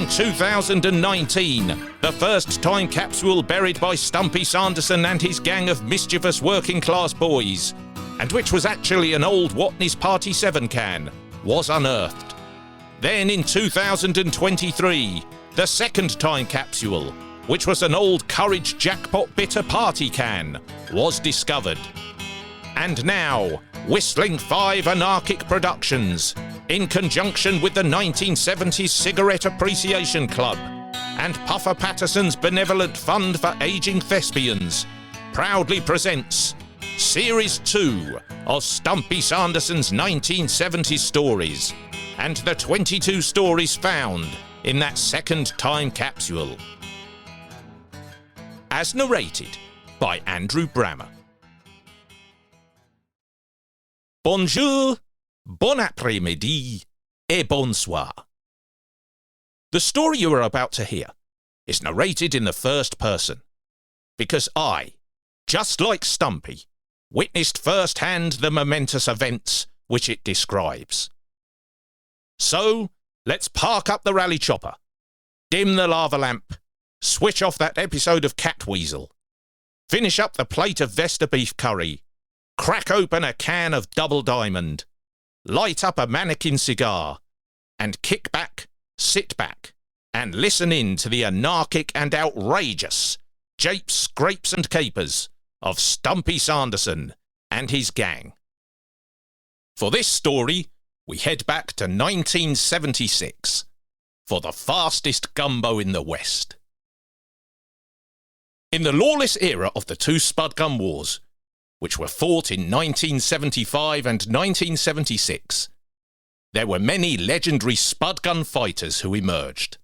In 2019, the first time capsule buried by Stumpy Sanderson and his gang of mischievous working-class boys, and which was actually an old Watney's Party 7 can, was unearthed. Then in 2023, the second time capsule, which was an old Courage Jackpot Bitter Party can, was discovered. And now, Whistling 5 Anarchic Productions, in conjunction with the 1970s Cigarette Appreciation Club and Puffer Patterson's Benevolent Fund for Aging Thespians, proudly presents Series 2 of Stumpy Sanderson's 1970s stories, and the 22 stories found in that second time capsule. As narrated by Andrew Brammer. Bonjour, bon après-midi, et bonsoir. The story you are about to hear is narrated in the first person, because I, just like Stumpy, witnessed firsthand the momentous events which it describes. So, let's park up the rally chopper, dim the lava lamp, switch off that episode of Catweasel, finish up the plate of Vesta beef curry, crack open a can of Double Diamond, light up a mannequin cigar, and kick back, sit back, and listen in to the anarchic and outrageous japes, scrapes and capers of Stumpy Sanderson and his gang. For this story, we head back to 1976 for the fastest gumbo in the West. In the lawless era of the two spud gun wars, which were fought in 1975 and 1976, there were many legendary spud gun fighters who emerged.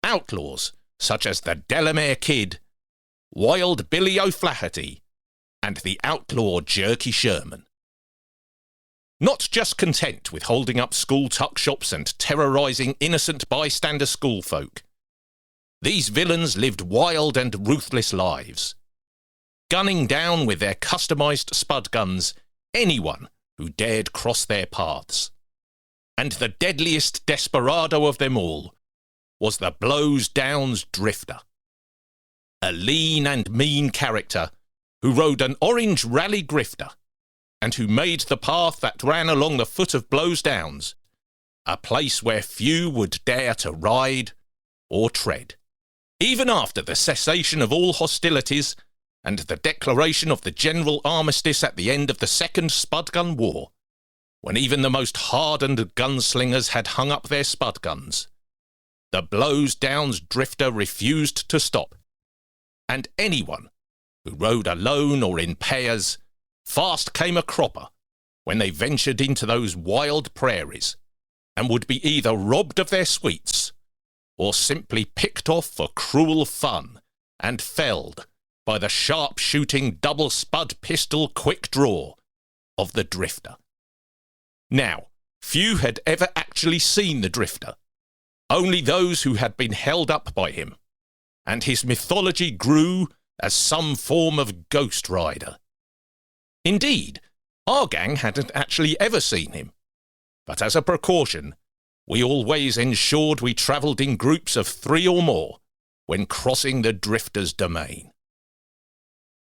Outlaws such as the Delamere Kid, Wild Billy O'Flaherty, and the outlaw Jerky Sherman. Not just content with holding up school tuck shops and terrorising innocent bystander schoolfolk, these villains lived wild and ruthless lives, gunning down with their customised spud guns anyone who dared cross their paths. And the deadliest desperado of them all was the Blows Downs Drifter, a lean and mean character who rode an orange Raleigh grifter and who made the path that ran along the foot of Blows Downs a place where few would dare to ride or tread. Even after the cessation of all hostilities and the declaration of the general armistice at the end of the Second Spud Gun War, when even the most hardened gunslingers had hung up their spud guns, the Blows Downs Drifter refused to stop, and anyone who rode alone or in pairs fast came a cropper when they ventured into those wild prairies, and would be either robbed of their sweets or simply picked off for cruel fun and felled by the sharp-shooting double-spud pistol quick draw of the Drifter. Now, few had ever actually seen the Drifter, only those who had been held up by him, and his mythology grew as some form of ghost rider. Indeed, our gang hadn't actually ever seen him, but as a precaution, we always ensured we travelled in groups of 3 or more when crossing the Drifter's domain.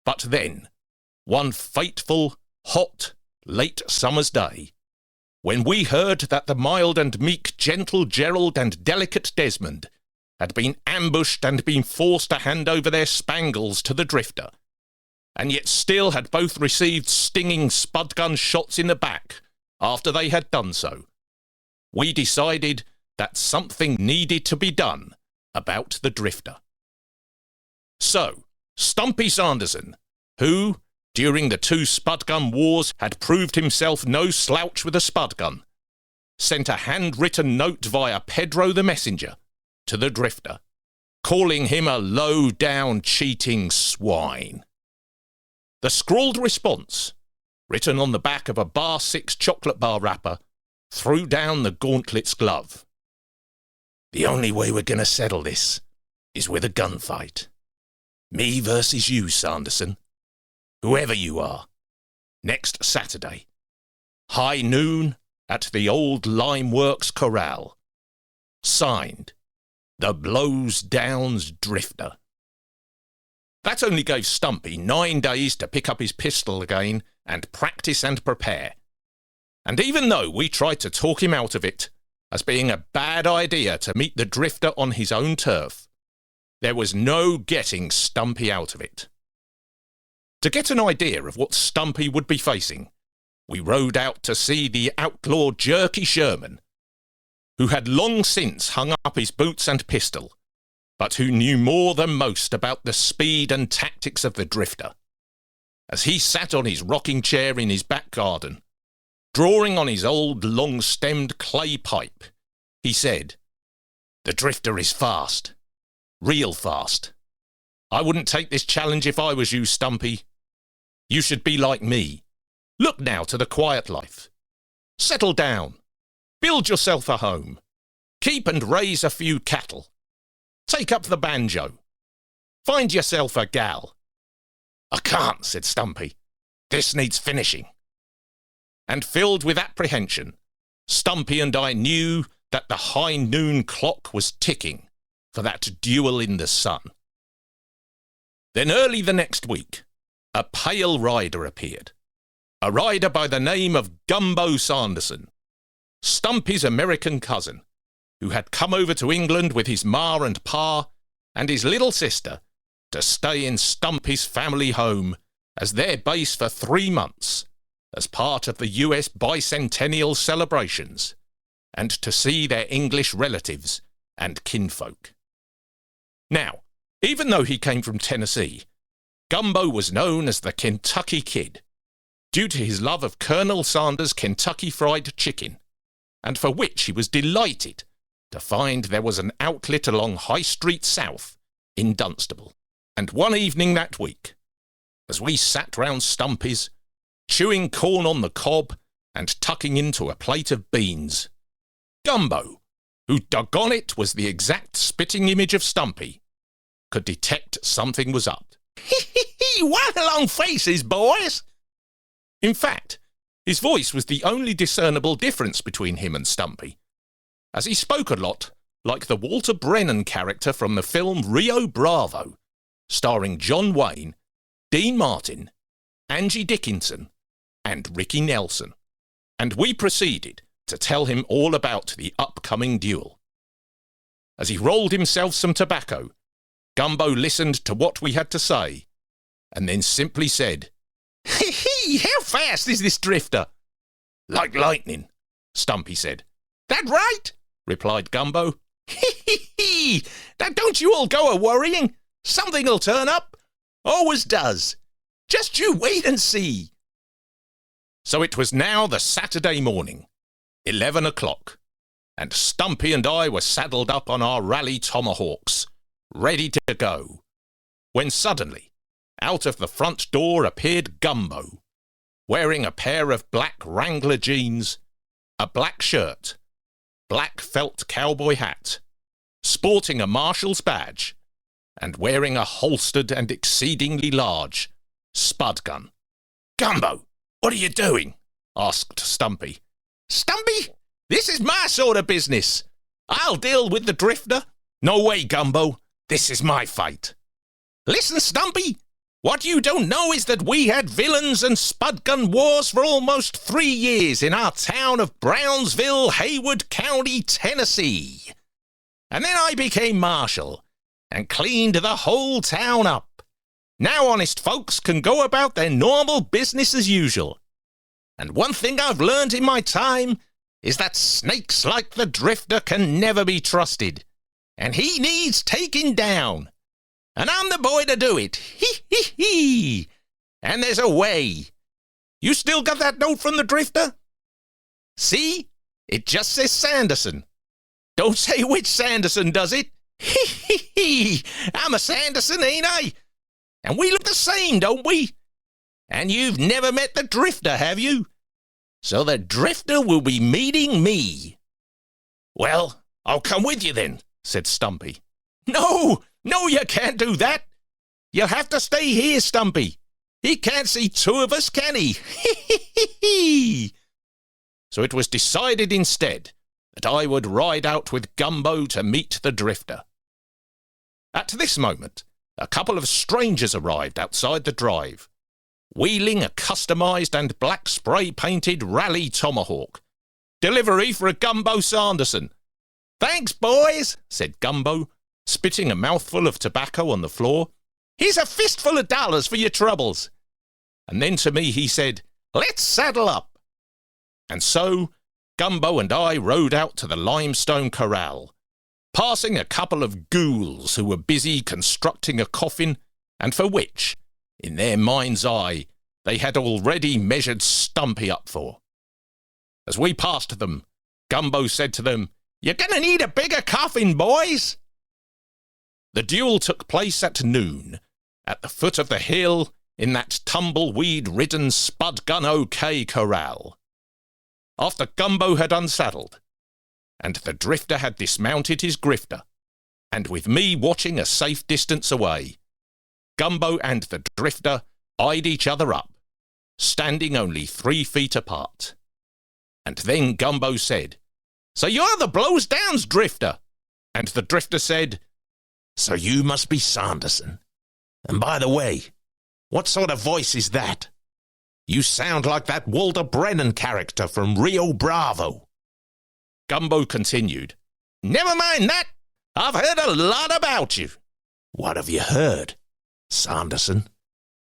But then, one fateful, hot, late summer's day, when we heard that the mild and meek gentle Gerald and delicate Desmond had been ambushed and been forced to hand over their spangles to the Drifter, and yet still had both received stinging spud gun shots in the back after they had done so, we decided that something needed to be done about the Drifter. So, Stumpy Sanderson, who, during the two spud gun wars, had proved himself no slouch with a spud gun, sent a handwritten note via Pedro the Messenger to the Drifter, calling him a low-down cheating swine. The scrawled response, written on the back of a Bar 6 chocolate bar wrapper, threw down the gauntlet's glove. The only way we're going to settle this is with a gunfight. Me versus you, Sanderson. Whoever you are. Next Saturday. High noon at the old Limeworks Corral. Signed, the Blowsdowns Drifter. That only gave Stumpy 9 days to pick up his pistol again and practice and prepare. And even though we tried to talk him out of it, as being a bad idea to meet the Drifter on his own turf, there was no getting Stumpy out of it. To get an idea of what Stumpy would be facing, we rode out to see the outlaw Jerky Sherman, who had long since hung up his boots and pistol, but who knew more than most about the speed and tactics of the Drifter. As he sat on his rocking chair in his back garden, drawing on his old long-stemmed clay pipe, he said, "The Drifter is fast. Real fast. I wouldn't take this challenge if I was you, Stumpy. You should be like me. Look now to the quiet life. Settle down. Build yourself a home. Keep and raise a few cattle. Take up the banjo. Find yourself a gal." "I can't," said Stumpy. "This needs finishing." And filled with apprehension, Stumpy and I knew that the high noon clock was ticking for that duel in the sun. Then early the next week, a pale rider appeared. A rider by the name of Gumbo Sanderson, Stumpy's American cousin, who had come over to England with his ma and pa and his little sister to stay in Stumpy's family home as their base for 3 months as part of the US bicentennial celebrations, and to see their English relatives and kinfolk. Now, even though he came from Tennessee, Gumbo was known as the Kentucky Kid, due to his love of Colonel Sanders' Kentucky Fried Chicken, and for which he was delighted to find there was an outlet along High Street South in Dunstable. And one evening that week, as we sat round Stumpy's, chewing corn on the cob and tucking into a plate of beans, Gumbo, who doggone it was the exact spitting image of Stumpy, could detect something was up. "What long faces, boys!" In fact, his voice was the only discernible difference between him and Stumpy, as he spoke a lot like the Walter Brennan character from the film Rio Bravo, starring John Wayne, Dean Martin, Angie Dickinson, and Ricky Nelson. And we proceeded to tell him all about the upcoming duel. As he rolled himself some tobacco, Gumbo listened to what we had to say, and then simply said, "How fast is this Drifter?" "Like lightning," Stumpy said. "That right?" replied Gumbo. "Now don't you all go a-worrying. Something'll turn up. Always does. Just you wait and see." So it was now the Saturday morning, 11 o'clock, and Stumpy and I were saddled up on our Raleigh Tomahawks, ready to go, when suddenly, out of the front door appeared Gumbo, wearing a pair of black Wrangler jeans, a black shirt, black felt cowboy hat, sporting a marshal's badge, and wearing a holstered and exceedingly large spud gun. "Gumbo, what are you doing?" asked Stumpy. "Stumpy, this is my sort of business. I'll deal with the Drifter." "No way, Gumbo. This is my fight." "Listen, Stumpy, what you don't know is that we had villains and spud gun wars for almost 3 years in our town of Brownsville, Haywood County, Tennessee. And then I became marshal and cleaned the whole town up. Now honest folks can go about their normal business as usual. And one thing I've learned in my time is that snakes like the Drifter can never be trusted, and he needs taking down. And I'm the boy to do it. Hee. And there's a way. You still got that note from the Drifter? See? It just says Sanderson. Don't say which Sanderson does it. Hee. I'm a Sanderson, ain't I? And we look the same, don't we? And you've never met the Drifter, have you? So the Drifter will be meeting me." "Well, I'll come with you then," said Stumpy. No, you can't do that. You'll have to stay here, Stumpy. He can't see 2 of us, can he? So it was decided instead that I would ride out with Gumbo to meet the drifter. At this moment, a couple of strangers arrived outside the drive, wheeling a customised and black spray-painted Raleigh Tomahawk. "Delivery for a Gumbo Sanderson." "Thanks, boys," said Gumbo, spitting a mouthful of tobacco on the floor. "Here's a fistful of dollars for your troubles." And then to me he said, "Let's saddle up." And so Gumbo and I rode out to the limestone corral, passing a couple of ghouls who were busy constructing a coffin, and for which, in their mind's eye, they had already measured Stumpy up for. As we passed them, Gumbo said to them, "You're going to need a bigger coffin, boys." The duel took place at noon, at the foot of the hill in that tumbleweed-ridden Spud Gun OK corral. After Gumbo had unsaddled, and the drifter had dismounted his grifter, and with me watching a safe distance away, Gumbo and the drifter eyed each other up, standing only 3 feet apart. And then Gumbo said, "So you're the Blowsdowns drifter?" And the drifter said, "So you must be Sanderson. And by the way, what sort of voice is that? You sound like that Walter Brennan character from Rio Bravo." Gumbo continued, "Never mind that. I've heard a lot about you." "What have you heard, Sanderson?"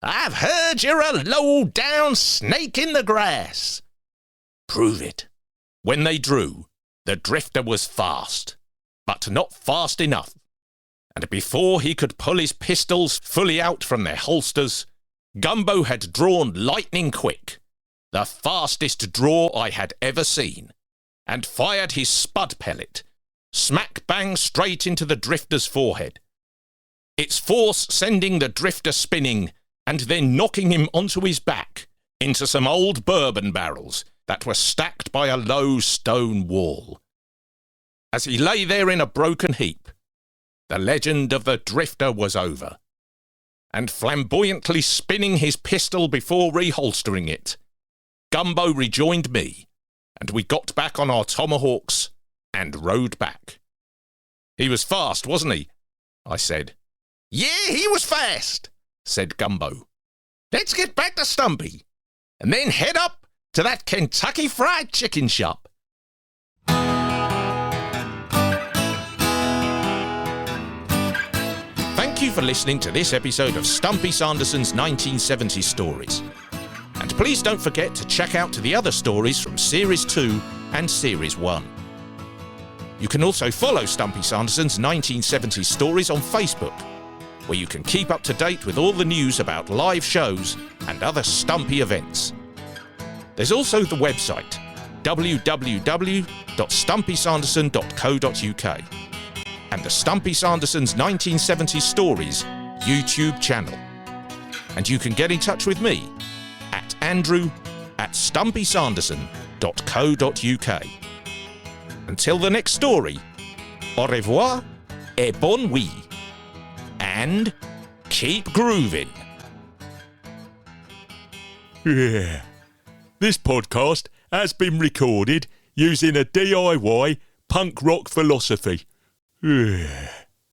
"I've heard you're a low-down snake in the grass." "Prove it." When they drew, the drifter was fast, but not fast enough. And before he could pull his pistols fully out from their holsters, Gumbo had drawn lightning quick, the fastest draw I had ever seen, and fired his spud pellet, smack bang straight into the drifter's forehead, its force sending the drifter spinning and then knocking him onto his back into some old bourbon barrels that were stacked by a low stone wall. As he lay there in a broken heap, the legend of the drifter was over, and flamboyantly spinning his pistol before reholstering it, Gumbo rejoined me, and we got back on our tomahawks and rode back. "He was fast, wasn't he?" I said. "Yeah, he was fast," said Gumbo. "Let's get back to Stumpy, and then head up to that Kentucky Fried Chicken shop." Thank you for listening to this episode of Stumpy Sanderson's 1970s Stories. And please don't forget to check out the other stories from Series 2 and Series 1. You can also follow Stumpy Sanderson's 1970s Stories on Facebook, where you can keep up to date with all the news about live shows and other Stumpy events. There's also the website, www.stumpysanderson.co.uk, and the Stumpy Sanderson's 1970s Stories YouTube channel. And you can get in touch with me at andrew@stumpysanderson.co.uk. Until the next story, au revoir et bon nuit, and keep grooving. Yeah. This podcast has been recorded using a DIY punk rock philosophy. Yeah.